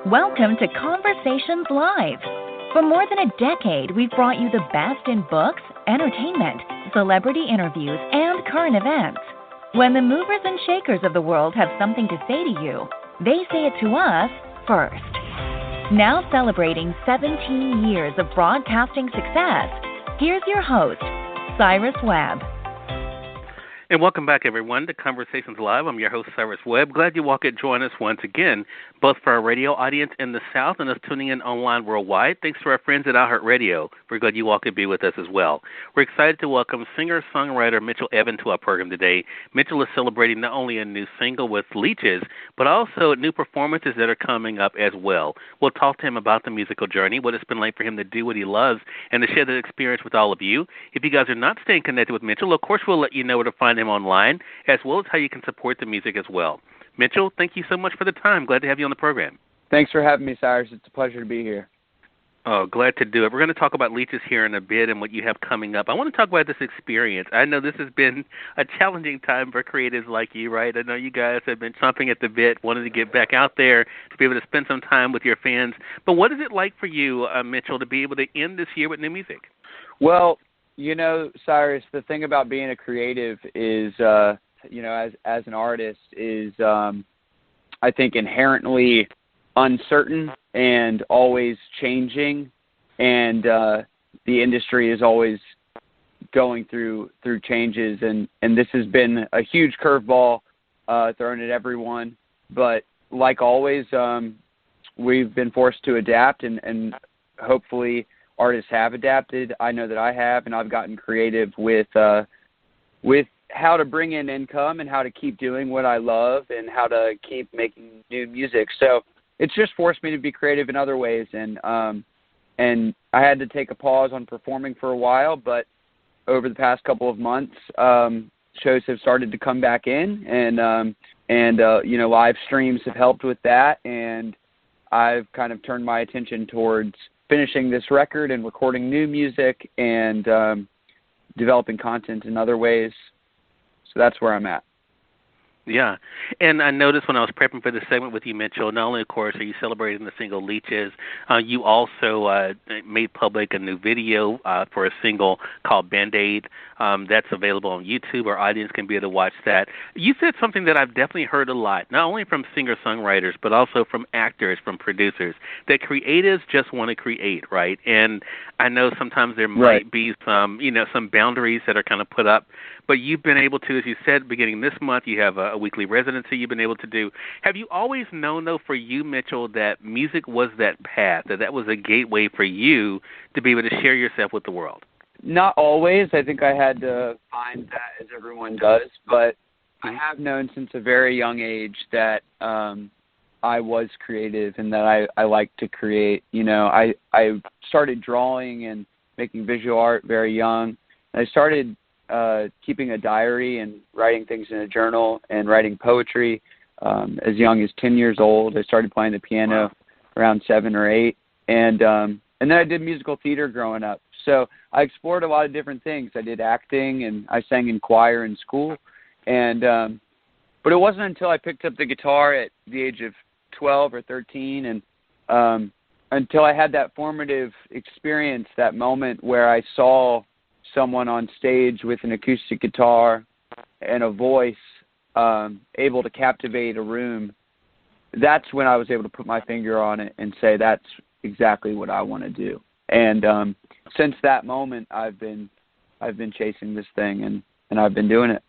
Welcome to Conversations Live. For more than a decade, we've brought you the best in books, entertainment, celebrity interviews, and current events. When the movers and shakers of the world have something to say to you, they say it to us first. Now celebrating 17 years of broadcasting success, here's your host, Cyrus Webb. And welcome back, everyone, to Conversations Live. I'm your host, Cyrus Webb. Glad you all could join us once again, both for our radio audience in the South and us tuning in online worldwide. Thanks to our friends at iHeartRadio. We're glad you all could be with us as well. We're excited to welcome singer-songwriter Mitchel Evan to our program today. Mitchel is celebrating not only a new single with LEECHES, but also new performances that are coming up as well. We'll talk to him about the musical journey, what it's been like for him to do what he loves, and to share that experience with all of you. If you guys are not staying connected with Mitchel, of course, we'll let you know where to find him online, as well as how you can support the music as well. Mitchel, thank you so much for the time. Glad to have you on the program. Thanks for having me, Cyrus. It's a pleasure to be here. Oh, glad to do it. We're going to talk about LEECHES here in a bit and what you have coming up. I want to talk about this experience. I know this has been a challenging time for creatives like you, right? I know you guys have been chomping at the bit, wanting to get back out there to be able to spend some time with your fans. But what is it like for you, Mitchel, to be able to end this year with new music? Well, you know, Cyrus, the thing about being a creative is, as an artist is, I think, inherently uncertain and always changing, and the industry is always going through changes, and this has been a huge curveball thrown at everyone. But like always, we've been forced to adapt, and hopefully artists have adapted. I know that I have, and I've gotten creative with how to bring in income and how to keep doing what I love and how to keep making new music. So it's just forced me to be creative in other ways, and I had to take a pause on performing for a while, but over the past couple of months, shows have started to come back in, and live streams have helped with that, and I've kind of turned my attention towards finishing this record and recording new music and developing content in other ways. So that's where I'm at. Yeah, and I noticed when I was prepping for this segment with you, Mitchel, not only, of course, are you celebrating the single LEECHES, you also made public a new video for a single called Band-Aid. That's available on YouTube. Our audience can be able to watch that. You said something that I've definitely heard a lot, not only from singer-songwriters, but also from actors, from producers, that creatives just want to create, right? And I know sometimes there might be some boundaries that are kind of put up, but you've been able to, as you said, beginning this month, you have a weekly residency you've been able to do. Have you always known, though, for you, Mitchel, that music was that path, that was a gateway for you to be able to share yourself with the world? Not always. I think I had to find that, as everyone does, but I have known since a very young age that I was creative and that I like to create. You know, I started drawing and making visual art very young. I started keeping a diary and writing things in a journal and writing poetry as young as 10 years old. I started playing the piano around 7 or 8, and then I did musical theater growing up. So I explored a lot of different things. I did acting, and I sang in choir in school, and but it wasn't until I picked up the guitar at the age of 12 or 13, and until I had that formative experience, that moment where I saw someone on stage with an acoustic guitar and a voice able to captivate a room, that's when I was able to put my finger on it and say, that's exactly what I want to do. And since that moment, I've been chasing this thing, and I've been doing it.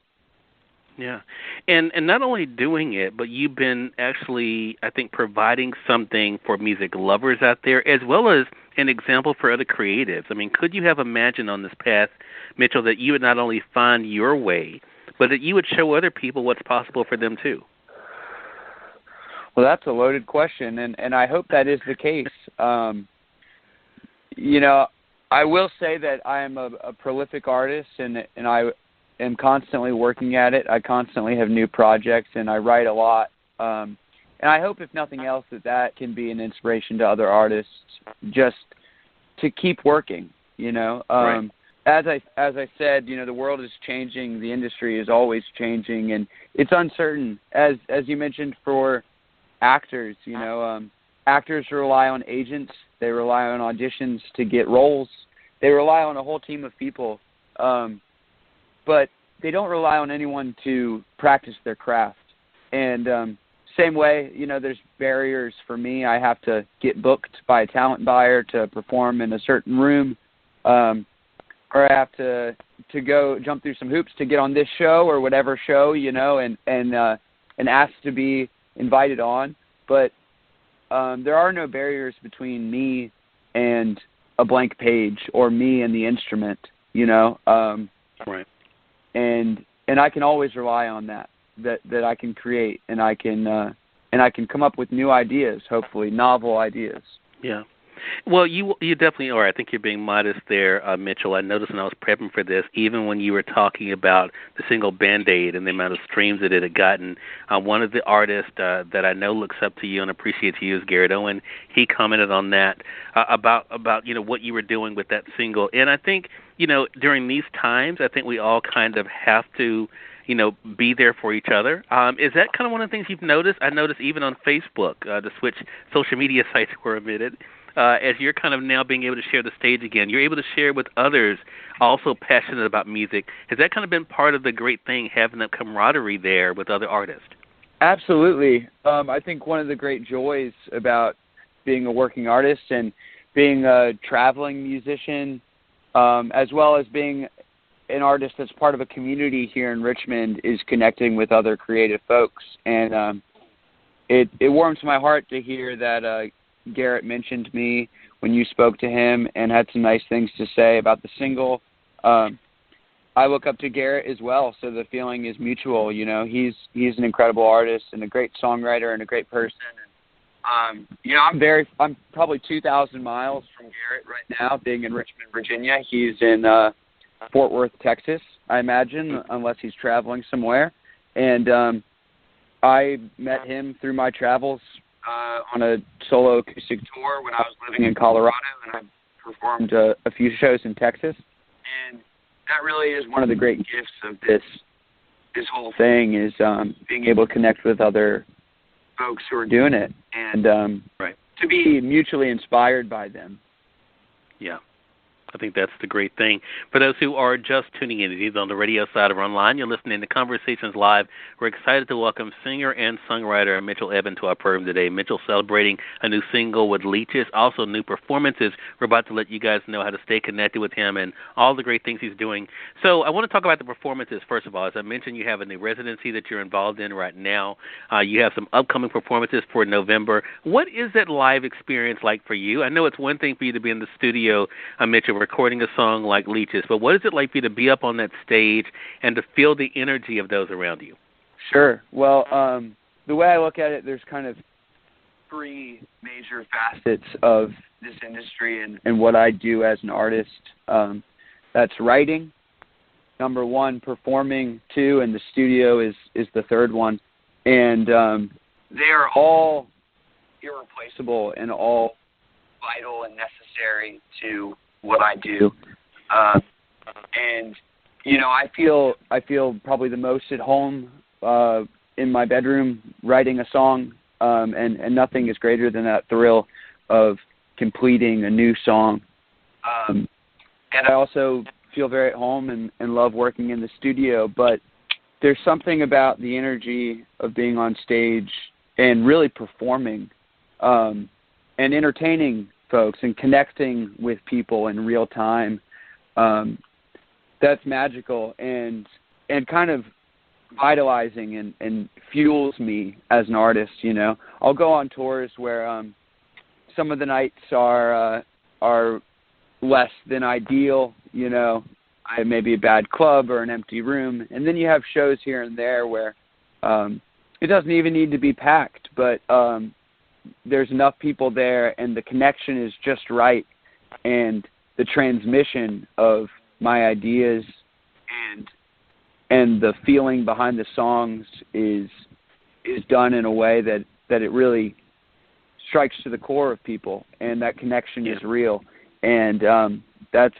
Yeah, and not only doing it, but you've been actually, I think, providing something for music lovers out there, as well as an example for other creatives. I mean, could you have imagined on this path, Mitchel, that you would not only find your way, but that you would show other people what's possible for them too? Well, that's a loaded question, and I hope that is the case. I will say that I am a prolific artist, and I am constantly working at it. I constantly have new projects, and I write a lot. And I hope, if nothing else, that can be an inspiration to other artists just to keep working, Right. As I said, the world is changing. The industry is always changing, and it's uncertain. As you mentioned, for actors, actors rely on agents. They rely on auditions to get roles. They rely on a whole team of people. But they don't rely on anyone to practice their craft. And same way, there's barriers for me. I have to get booked by a talent buyer to perform in a certain room, or I have to go jump through some hoops to get on this show or whatever show, and ask to be invited on. But there are no barriers between me and a blank page or me and the instrument, Right. And I can always rely on that I can create, and I can come up with new ideas, hopefully novel ideas. Yeah. Well, you definitely are. I think you're being modest there, Mitchell. I noticed when I was prepping for this, even when you were talking about the single Band-Aid and the amount of streams that it had gotten, one of the artists that I know looks up to you and appreciates you is Garrett Owen. He commented on that about what you were doing with that single. And I think, during these times, I think we all kind of have to be there for each other. Is that kind of one of the things you've noticed? I noticed even on Facebook, the Switch social media sites were omitted. As you're kind of now being able to share the stage again, you're able to share with others also passionate about music. Has that kind of been part of the great thing, having that camaraderie there with other artists? Absolutely. I think one of the great joys about being a working artist and being a traveling musician, as well as being an artist that's part of a community here in Richmond, is connecting with other creative folks. And it warms my heart to hear that Garrett mentioned me when you spoke to him and had some nice things to say about the single. I look up to Garrett as well, so the feeling is mutual. He's an incredible artist and a great songwriter and a great person. I'm probably 2,000 miles from Garrett right now, being in Richmond, Virginia. He's in Fort Worth, Texas, I imagine, unless he's traveling somewhere. And I met him through my travels on a solo acoustic tour when I was living in Colorado, and I performed a few shows in Texas. And that really is one of the great gifts of this whole thing, is being able to connect with other folks who are doing it, and right. to be mutually inspired by them. Yeah. I think that's the great thing. For those who are just tuning in, either on the radio side or online, you're listening to Conversations Live. We're excited to welcome singer and songwriter Mitchel Evan to our program today. Mitchell celebrating a new single with LEECHES, also new performances. We're about to let you guys know how to stay connected with him and all the great things he's doing. So I want to talk about the performances, first of all. As I mentioned, you have a new residency that you're involved in right now. You have some upcoming performances for November. What is that live experience like for you? I know it's one thing for you to be in the studio, Mitchell, recording a song like LEECHES, but what is it like for you to be up on that stage and to feel the energy of those around you? Sure. Well, the way I look at it, there's kind of three major facets of this industry and what I do as an artist. That's writing, number one, performing, two, and the studio is the third one. And they are all irreplaceable and all vital and necessary to what I do. And I feel probably the most at home in my bedroom writing a song, and nothing is greater than that thrill of completing a new song. And I also feel very at home and love working in the studio, but there's something about the energy of being on stage and really performing and entertaining folks and connecting with people in real time. That's magical and kind of vitalizing and fuels me as an artist. I'll go on tours where some of the nights are less than ideal. I have maybe a bad club or an empty room, and then you have shows here and there where it doesn't even need to be packed, but there's enough people there and the connection is just right, and the transmission of my ideas and the feeling behind the songs is done in a way that it really strikes to the core of people, and that connection is real. And that's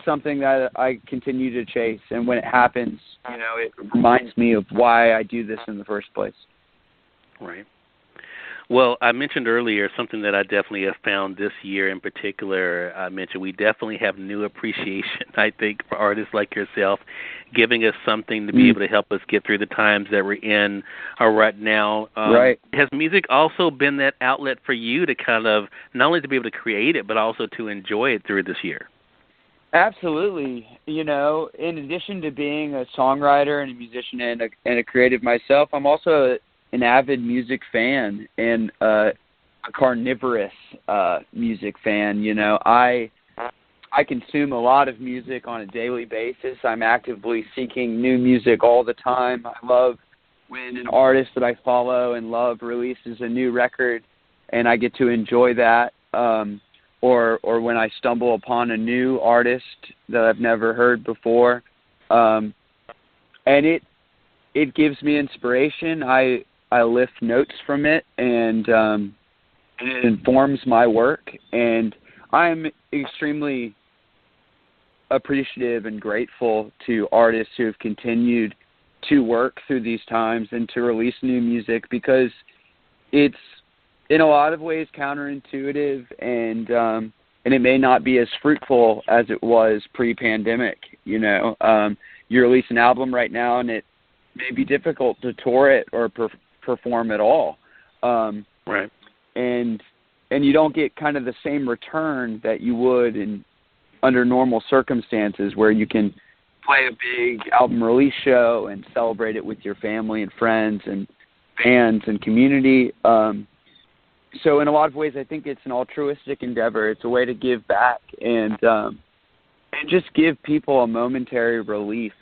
something that I continue to chase, and when it happens, it reminds me of why I do this in the first place. Right. Well, I mentioned earlier something that I definitely have found this year in particular. I mentioned we definitely have new appreciation, I think, for artists like yourself, giving us something to be able to help us get through the times that we're in right now. Right. Has music also been that outlet for you to kind of not only to be able to create it, but also to enjoy it through this year? Absolutely. You know, in addition to being a songwriter and a musician and a creative myself, I'm also an avid music fan and a carnivorous music fan. You know, I consume a lot of music on a daily basis. I'm actively seeking new music all the time. I love when an artist that I follow and love releases a new record, and I get to enjoy that. Or when I stumble upon a new artist that I've never heard before, and it gives me inspiration. I lift notes from it, and it informs my work. And I'm extremely appreciative and grateful to artists who have continued to work through these times and to release new music, because it's in a lot of ways counterintuitive, and it may not be as fruitful as it was pre-pandemic. You know, you release an album right now, and it may be difficult to tour it or perform at all. Right. And you don't get kind of the same return that you would under normal circumstances, where you can play a big album release show and celebrate it with your family and friends and fans and community. So in a lot of ways, I think it's an altruistic endeavor. It's a way to give back and just give people a momentary relief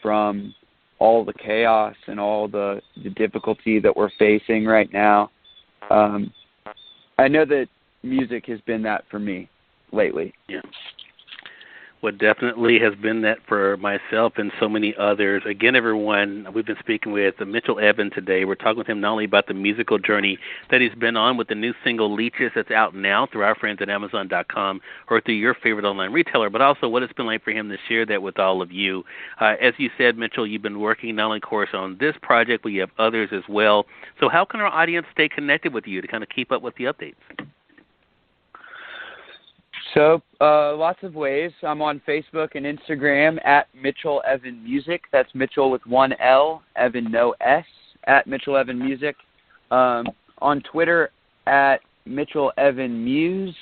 from all the chaos and all the difficulty that we're facing right now. I know that music has been that for me lately. Yeah. What definitely has been that for myself and so many others. Again, everyone, we've been speaking with Mitchel Evan today. We're talking with him not only about the musical journey that he's been on with the new single Leeches that's out now through our friends at Amazon.com or through your favorite online retailer, but also what it's been like for him to share that with all of you. As you said, Mitchel, you've been working not only, of course, on this project, but you have others as well. So how can our audience stay connected with you to kind of keep up with the updates? So, lots of ways. I'm on Facebook and Instagram at Mitchel Evan Music. That's Mitchel with one L, Evan no S, at Mitchel Evan Music. On Twitter at Mitchel Evan Muse,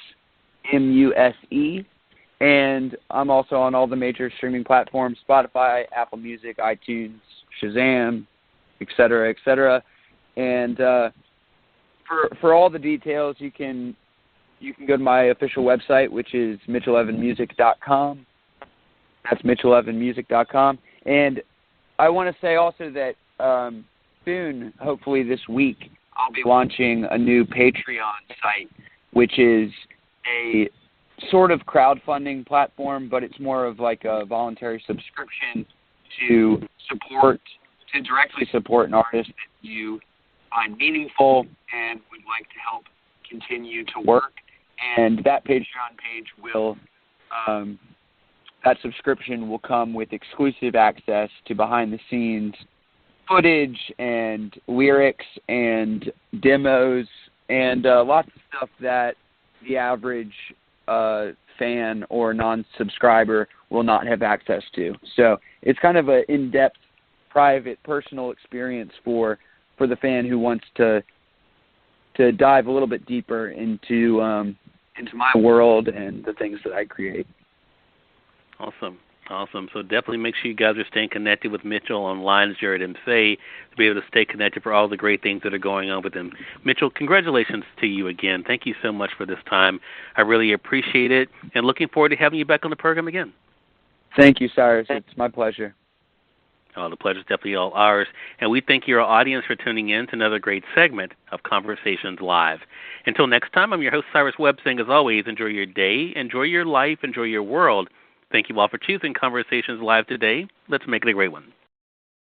M-U-S-E. And I'm also on all the major streaming platforms, Spotify, Apple Music, iTunes, Shazam, et cetera, et cetera. And for all the details, you can go to my official website, which is mitchelevanmusic.com. That's mitchelevanmusic.com. And I want to say also that soon, hopefully this week, I'll be launching a new Patreon site, which is a sort of crowdfunding platform, but it's more of like a voluntary subscription to directly support an artist that you find meaningful and would like to help continue to work. And that Patreon page will, that subscription will come with exclusive access to behind-the-scenes footage and lyrics and demos and lots of stuff that the average fan or non-subscriber will not have access to. So it's kind of an in-depth, private, personal experience for the fan who wants to dive a little bit deeper into my world and the things that I create. Awesome. So definitely make sure you guys are staying connected with Mitchel online, as you heard him say, to be able to stay connected for all the great things that are going on with him. Mitchel, congratulations to you again. Thank you so much for this time. I really appreciate it, and looking forward to having you back on the program again. Thank you, Cyrus. It's my pleasure. Oh, the pleasure is definitely all ours. And we thank your audience for tuning in to another great segment of Conversations Live. Until next time, I'm your host, Cyrus Webb, saying, as always, enjoy your day, enjoy your life, enjoy your world. Thank you all for choosing Conversations Live today. Let's make it a great one.